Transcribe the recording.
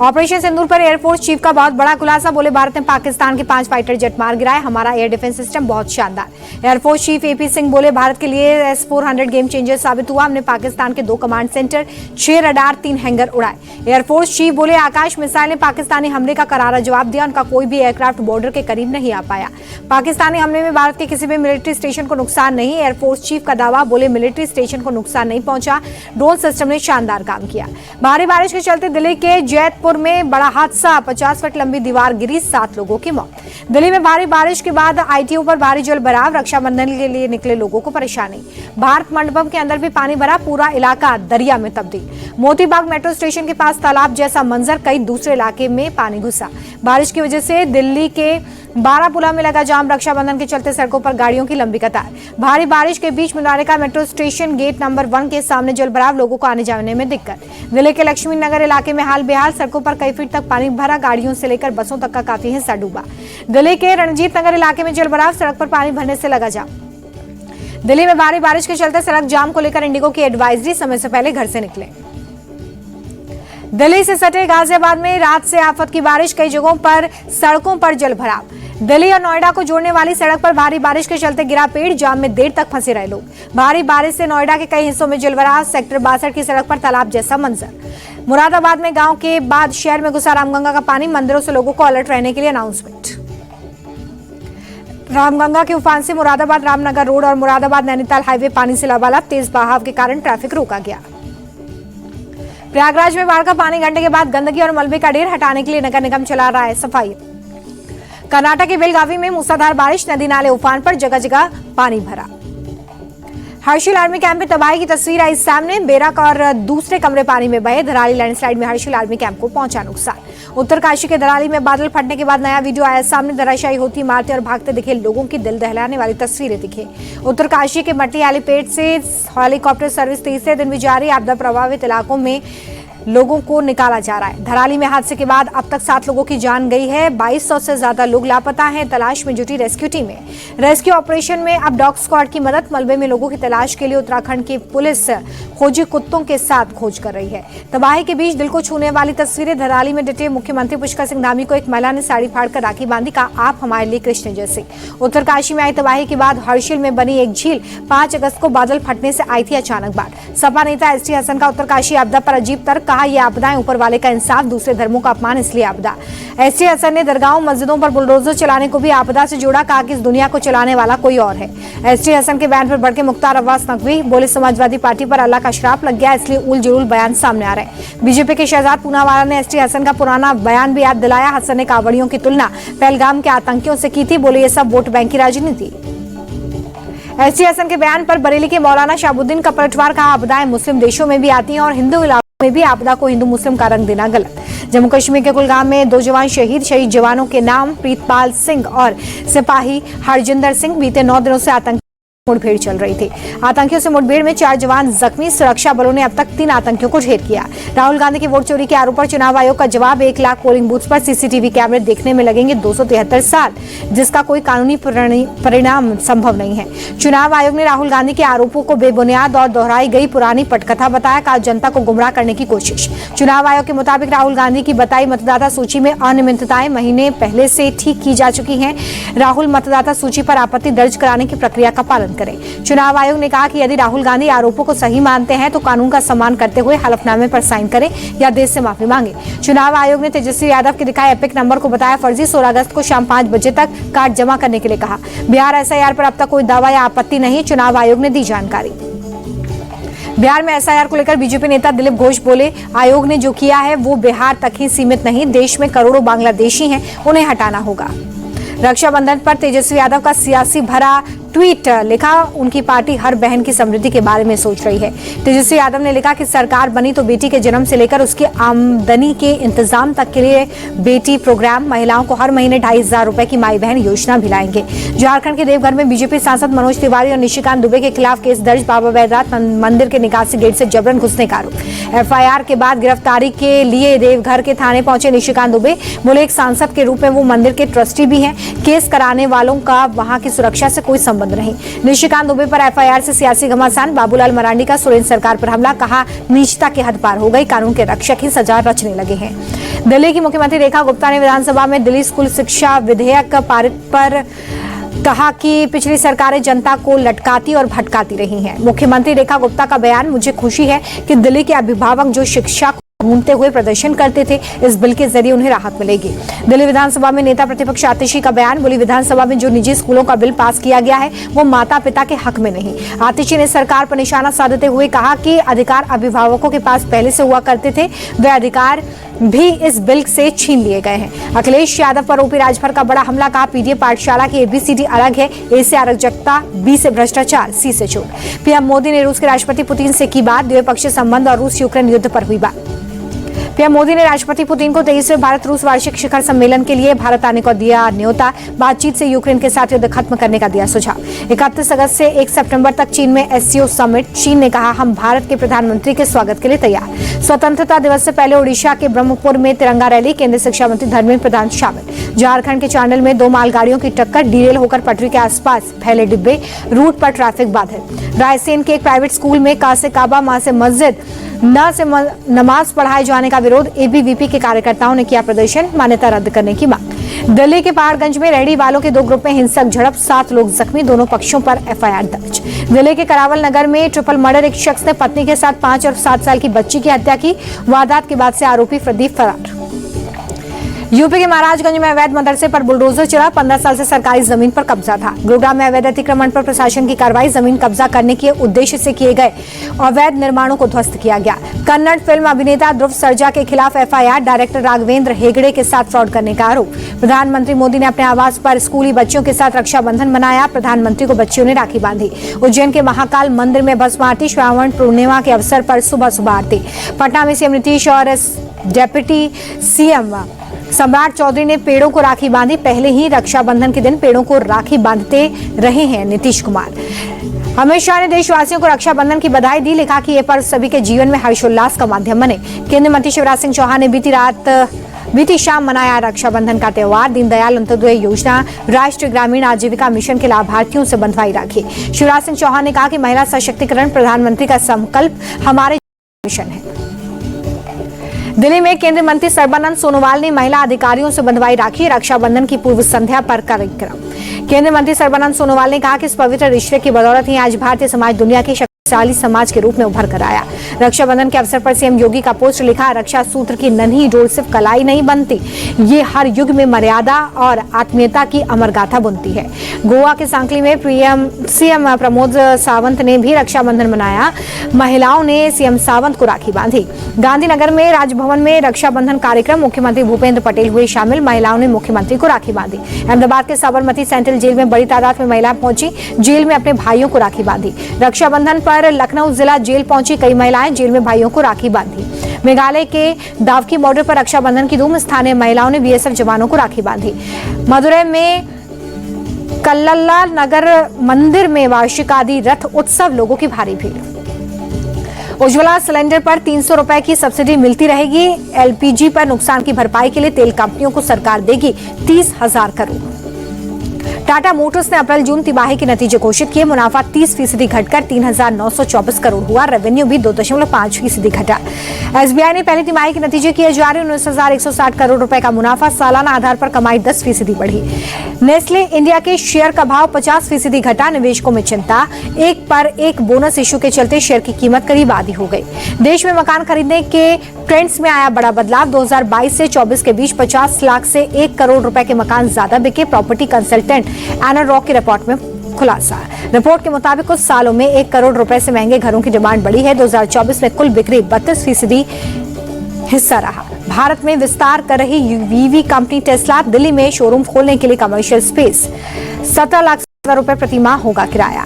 Operation सिंदूर पर air force chief का बहुत बड़ा खुलासा। बोले भारत ने पाकिस्तान के 5 फाइटर जेट मार गिराए, हमारा एयर डिफेंस सिस्टम बहुत शानदार। एयरफोर्स चीफ एपी सिंह बोले भारत के लिए S-400 गेम चेंजर साबित हुआ, हमने पाकिस्तान के 2 कमांड सेंटर, 6 रडार, 3 हैंगर उड़ाए। एयरफोर्स चीफ बोले आकाश मिसाइल ने पाकिस्तानी हमले का करारा जवाब दिया, उनका कोई भी एयरक्राफ्ट बॉर्डर के करीब नहीं आ पाया। पाकिस्तानी हमले में भारत के किसी भी मिलिट्री स्टेशन को नुकसान नहीं। एयरफोर्स चीफ का दावा, बोले मिलिट्री स्टेशन को नुकसान नहीं पहुंचा, ड्रोन सिस्टम ने शानदार काम किया। भारी बारिश के चलते दिल्ली के जैतपुर में बड़ा हादसा, 50 फुट लंबी दीवार गिरी, 7 लोगों की मौत। दिल्ली में भारी बारिश के बाद ITO पर भारी जल भराव, रक्षाबंधन के लिए निकले लोगों को परेशानी। भारत मंडपम के अंदर भी पानी भरा, पूरा इलाका दरिया में तब्दील। मोतीबाग मेट्रो स्टेशन के पास तालाब जैसा मंजर, कई दूसरे इलाके में पानी घुसा। बारिश की वजह से दिल्ली के बारापुला में लगा जाम, रक्षाबंधन के चलते सड़कों पर गाड़ियों की लंबी कतार। भारी बारिश के बीच मुनारिका मेट्रो स्टेशन गेट नंबर 1 के सामने जल भराव, लोगों को आने जाने में दिक्कत। दिल्ली के लक्ष्मी नगर इलाके में हाल बेहाल, सड़कों पर कई फीट तक पानी भरा, गाड़ियों से लेकर बसों तक का काफी हिस्सा डूबा। दिल्ली के रणजीत नगर इलाके में जल भराव, सड़क पर पानी भरने से लगा जाम। दिल्ली में भारी बारिश के चलते सड़क जाम को लेकर इंडिगो की एडवाइजरी, समय से पहले घर से निकले। दिल्ली से सटे गाजियाबाद में रात से आफत की बारिश, कई जगहों पर सड़कों पर जल भराव। दिल्ली और नोएडा को जोड़ने वाली सड़क पर भारी बारिश के चलते गिरा पेड़, जाम में देर तक फंसे रहे लोग। भारी बारिश से नोएडा के कई हिस्सों में जलभराव, सेक्टर 62 की सड़क पर तालाब जैसा मंजर। मुरादाबाद में गांव के बाद शहर में घुसा रामगंगा का पानी, मंदिरों से लोगों को अलर्ट रहने के लिए अनाउंसमेंट। रामगंगा के उफान से मुरादाबाद रामनगर रोड और मुरादाबाद नैनीताल हाईवे पानी से लबालब, तेज बहाव के कारण ट्रैफिक रोका गया। प्रयागराज में बाढ़ का पानी, घंटे के बाद गंदगी और मलबे का ढेर हटाने के लिए नगर निगम चला रहा है सफाई। कर्नाटक के बेलगावी में मूसलाधार बारिश, नदी नाले उफान पर, जगह जगह पानी भरा। हर्षिल आर्मी कैंप में तबाही की तस्वीर आई सामने, बेरक और दूसरे कमरे पानी में बहे। धराली लैंडस्लाइड में हर्षिल आर्मी कैंप को पहुंचा नुकसान। उत्तरकाशी के धराली में बादल फटने के बाद नया वीडियो आया सामने, धराशायी होती इमारतें और भागते दिखे लोगों की दिल दहलाने वाली तस्वीरें दिखे। उत्तरकाशी के मट्टी हेलीपैड से हेलीकॉप्टर सर्विस तीसरे दिन भी जारी, आपदा प्रभावित इलाकों में लोगों को निकाला जा रहा है। धराली में हादसे के बाद अब तक 7 लोगों की जान गई है, 2200 से ज्यादा लोग लापता हैं, तलाश में जुटी रेस्क्यू टीमें। रेस्क्यू ऑपरेशन में अब डॉग स्क्वाड की मदद, मलबे में लोगों की तलाश के लिए उत्तराखंड की पुलिस खोजी कुत्तों के साथ खोज कर रही है। तबाही के बीच दिल को छूने वाली तस्वीरें, धराली में डटे मुख्यमंत्री पुष्कर सिंह धामी को एक महिला ने साड़ी फाड़कर राखी बांधी, का आप हमारे लिए कृष्ण जैसे। उत्तरकाशी में आई तबाही के बाद हर्षिल में बनी एक झील, 5 अगस्त को बादल फटने से आई थी अचानक बाढ़। सपा नेता ST हसन का उत्तरकाशी आपदा पर अजीब तर्क, कहा यह आपदाएं ऊपर वाले का इंसाफ, दूसरे धर्मों का अपमान, इसलिए आपदा। ST हसन ने दरगाहों मस्जिदों पर बुलडोजर चलाने को भी आपदा से जोड़ा, कहा कि इस दुनिया को चलाने वाला कोई और है। ST हसन के बयान पर बढ़ के मुख्तार अब्बास नकवी बोले, समाजवादी पार्टी पर अल्लाह का श्राप लग गया, इसलिए उल जुलूल बयान सामने आ रहे हैं। बीजेपी के शहजाद पूनावाला ने ST हसन का पुराना बयान भी याद दिलाया। हसन ने कावड़ियों की तुलना पहलगाम के आतंकियों से की थी, बोले ये सब वोट बैंक की राजनीति। ST हसन के बयान पर बरेली के मौलाना शाहबुद्दीन का पलटवार, कहा आपदाएं मुस्लिम देशों में भी आती हैं और हिंदू इलाकों में भी आपदा को हिंदू मुस्लिम का रंग देना गलत। जम्मू कश्मीर के कुलगाम में 2 जवान शहीद जवानों के नाम प्रीतपाल सिंह और सिपाही हरजिंदर सिंह। बीते 9 दिनों से आतंकी मुठभेड़ चल रही थी। आतंकियों से मुठभेड़ में 4 जवान जख्मी, सुरक्षा बलों ने अब तक 3 आतंकियों को ढेर किया। राहुल गांधी की वोट चोरी के आरोप पर चुनाव आयोग का जवाब, 1 लाख पोलिंग बूथ पर CCTV कैमरे देखने में लगेंगे 273 साल, जिसका कोई कानूनी परिणाम संभव नहीं है। चुनाव आयोग ने राहुल गांधी के आरोपों को बेबुनियाद और दोहराई गई पुरानी पटकथा बताया, कहा जनता को गुमराह करने की कोशिश। चुनाव आयोग के मुताबिक राहुल गांधी की बताई मतदाता सूची में अनियमितताएं महीने पहले से ठीक की जा चुकी हैं। राहुल मतदाता सूची पर आपत्ति दर्ज कराने की प्रक्रिया का पालन करें। चुनाव आयोग ने कहा कि यदि राहुल गांधी आरोपों को सही मानते हैं तो कानून का सम्मान करते हुए हलफनामे पर साइन करें या देश से माफी मांगे। चुनाव आयोग ने तेजस्वी यादव के दिखाए एपिक नंबर को बताया फर्जी, 16 अगस्त को शाम 5 बजे तक कार्ड जमा करने के लिए कहा। बिहार SIR पर अब तक कोई दावा या आपत्ति नहीं, चुनाव आयोग ने दी जानकारी। बिहार में SIR को लेकर बीजेपी नेता दिलीप घोष बोले, आयोग ने जो किया है वो बिहार तक ही सीमित नहीं, देश में करोड़ों बांग्लादेशी हैं, उन्हें हटाना होगा। रक्षाबंधन पर तेजस्वी यादव का सियासी भरा ट्वीट, लिखा उनकी पार्टी हर बहन की समृद्धि के बारे में सोच रही है। तेजस्वी यादव ने लिखा कि सरकार बनी तो बेटी के जन्म से लेकर उसकी आमदनी के इंतजाम तक के लिए बेटी प्रोग्राम, महिलाओं को हर महीने 2500 रुपए की माई बहन योजना भी लाएंगे। झारखंड के देवघर में बीजेपी सांसद मनोज तिवारी और निशिकांत दुबे के खिलाफ केस दर्ज, बाबा बैद्यनाथ मंदिर के निकासी गेट से जबरन घुसने का आरोप। FIR के बाद गिरफ्तारी के लिए देवघर के थाने पहुंचे निशिकांत दुबे, बोले एक सांसद के रूप में वो मंदिर के ट्रस्टी भी हैं, केस कराने वालों का वहां की सुरक्षा से कोई संबंध नहीं। निशिकांत दुबे पर FIR से सियासी घमासान, बाबूलाल मरांडी का सुरेंद्र सरकार पर हमला, कहा नीचता की हद पार हो गई, कानून के रक्षक ही सजा रचने लगे हैं। दिल्ली की मुख्यमंत्री रेखा गुप्ता ने विधानसभा में दिल्ली स्कूल शिक्षा विधेयक पारित पर कहा कि पिछली सरकारें जनता को लटकाती और भटकाती रही हैं। मुख्यमंत्री रेखा गुप्ता का बयान, मुझे खुशी है कि दिल्ली के अभिभावक जो शिक्षा ढूंढते हुए प्रदर्शन करते थे, इस बिल के जरिए उन्हें राहत मिलेगी। दिल्ली विधानसभा में नेता प्रतिपक्ष आतिशी का बयान, बोली विधानसभा में जो निजी स्कूलों का बिल पास किया गया है वो माता पिता के हक में नहीं। आतिशी ने सरकार पर निशाना साधते हुए कहा कि अधिकार अभिभावकों के पास पहले से हुआ करते थे, वे अधिकार भी इस बिल से छीन लिए गए हैं। अखिलेश यादव पर ओपी राजभर का बड़ा हमला, कहा पीडीए पाठशाला की एबीसीडी अलग है, ए से अराजकता, बी से भ्रष्टाचार, सी से चोट। पीएम मोदी ने रूस के राष्ट्रपति पुतिन से की बात, द्विपक्षीय संबंध और रूस यूक्रेन युद्ध पर हुई बात। पीएम मोदी ने राष्ट्रपति पुतिन को 23वें भारत रूस वार्षिक शिखर सम्मेलन के लिए भारत आने को दिया न्योता, बातचीत से यूक्रेन के साथ युद्ध खत्म करने का दिया सुझाव। 31 अगस्त से 1 सितंबर तक चीन में एससीओ समिट, चीन ने कहा हम भारत के प्रधानमंत्री के स्वागत के लिए तैयार। स्वतंत्रता दिवस से पहले ओडिशा के ब्रह्मपुर में तिरंगा रैली, केंद्रीय शिक्षा मंत्री धर्मेंद्र प्रधान शामिल। झारखंड के चांडिल में 2 मालगाड़ियों की टक्कर, डीरेल होकर पटरी के आसपास फैले डिब्बे, रूट पर ट्रैफिक बाधित। रायसेन के एक प्राइवेट स्कूल में का से काबा, मां से मस्जिद, न से नमाज पढ़ाए जाने का विरोध, एबीवीपी के कार्यकर्ताओं ने किया प्रदर्शन, मान्यता रद्द करने की मांग। दिल्ली के पहाड़गंज में रेहड़ी वालों के 2 ग्रुप में हिंसक झड़प, 7 लोग जख्मी, दोनों पक्षों पर एफआईआर दर्ज। दिल्ली के करावल नगर में ट्रिपल मर्डर, एक शख्स ने पत्नी के साथ 5 और 7 साल की बच्ची की हत्या की, वारदात के बाद से आरोपी प्रदीप फरार। यूपी के महाराजगंज में अवैध मदरसे पर बुलडोजर चला, 15 साल से सरकारी जमीन पर कब्जा था। गुरुग्राम में अवैध अतिक्रमण पर प्रशासन की कार्रवाई, जमीन कब्जा करने के उद्देश्य से किए गए अवैध निर्माणों को ध्वस्त किया गया। कन्नड़ फिल्म अभिनेता ध्रुव सर्जा के खिलाफ एफआईआर, डायरेक्टर राघवेंद्र हेगड़े के साथ फ्रॉड करने का आरोप। प्रधानमंत्री मोदी ने अपने आवास पर स्कूली बच्चों के साथ रक्षाबंधन मनाया, प्रधानमंत्री को बच्चियों ने राखी बांधी। उज्जैन के महाकाल मंदिर में भस्म आरती, श्रावण पूर्णिमा के अवसर पर सुबह सुबह आरती। पटना में सीएम नीतीश और डेप्यूटी सीएम सम्राट चौधरी ने पेड़ों को राखी बांधी, पहले ही रक्षाबंधन के दिन पेड़ों को राखी बांधते रहे हैं नीतीश कुमार। अमित शाह ने देशवासियों को रक्षाबंधन की बधाई दी, लिखा कि यह पर्व सभी के जीवन में हर्षोल्लास का माध्यम बने। केंद्रीय मंत्री शिवराज सिंह चौहान ने बीती शाम मनाया रक्षाबंधन का त्योहार। दीनदयाल अंत्योदय योजना, राष्ट्रीय ग्रामीण आजीविका मिशन के लाभार्थियों से बंधवाई राखी। शिवराज सिंह चौहान ने कहा कि महिला सशक्तिकरण प्रधानमंत्री का संकल्प, हमारे मिशन है। दिल्ली में केंद्रीय मंत्री सर्बानंद सोनोवाल ने महिला अधिकारियों से बंधवाई राखी, रक्षाबंधन की पूर्व संध्या पर कार्यक्रम। केंद्रीय मंत्री सर्बानंद सोनोवाल ने कहा कि इस पवित्र रिश्ते की बदौलत ही आज भारतीय समाज दुनिया की शक्तिशाली समाज के रूप में उभर कर आया। रक्षाबंधन के अवसर पर सीएम योगी का पोस्ट लिखा, रक्षा सूत्र की नन्ही डोर सिर्फ कलाई नहीं बनती, ये हर युग में मर्यादा और आत्मीयता की अमर गाथा बुनती है। गोवा के सांकली में सीएम प्रमोद सावंत ने भी रक्षाबंधन मनाया, महिलाओं ने सीएम सावंत को राखी बांधी। गांधीनगर में राजभवन में रक्षाबंधन कार्यक्रम, मुख्यमंत्री भूपेंद्र पटेल हुए शामिल, महिलाओं ने मुख्यमंत्री को राखी बांधी। अहमदाबाद के साबरमती सेंट्रल जेल में बड़ी तादाद में महिलाएं पहुंची, जेल में अपने भाइयों को राखी बांधी। रक्षाबंधन पर लखनऊ जिला जेल पहुंची कई महिलाएं, जेल में भाइयों को राखी बांधी। मेघालय के दावकी बॉर्डर पर रक्षाबंधन की धूम, स्थानीय महिलाओं ने बीएसएफ जवानों को राखी बांधी। मदुरै में कल्लल्ला नगर मंदिर में वार्षिक आदि रथ उत्सव, लोगों की भारी भीड़। उज्ज्वला सिलेंडर पर 300 रुपए की सब्सिडी मिलती रहेगी। एलपीजी पर नुकसान की भरपाई के लिए तेल कंपनियों को सरकार देगी 30,000 करोड़। टाटा मोटर्स ने अप्रैल जून तिमाही के नतीजे घोषित किए, मुनाफा 30% घटकर 3,924 करोड़ हुआ, रेवेन्यू भी 2.5% घटा। एसबीआई ने पहली तिमाही के नतीजे किए जारी, 19,160 करोड़ रुपए का मुनाफा, सालाना आधार पर कमाई 10% बढ़ी। नेस्ले इंडिया के शेयर का भाव 50% घटा, निवेशकों में चिंता, एक पर एक बोनस इशू के चलते शेयर की कीमत करीब आधी हो गई। देश में मकान खरीदने के ट्रेंड्स में आया बड़ा बदलाव, 2022 से 24 के बीच 50 लाख से 1 करोड़ रुपए के मकान ज्यादा बिके, प्रॉपर्टी कंसल्टेंट एनर रॉक की रिपोर्ट में खुलासा। रिपोर्ट के मुताबिक कुछ सालों में 1 करोड़ रुपए से महंगे घरों की डिमांड बढ़ी है। 2024 में कुल बिक्री 32% हिस्सा रहा। भारत में विस्तार कर रही ईवी कंपनी टेस्ला, दिल्ली में शोरूम खोलने के लिए कमर्शियल स्पेस, 17 लाख रुपए प्रति माह होगा किराया।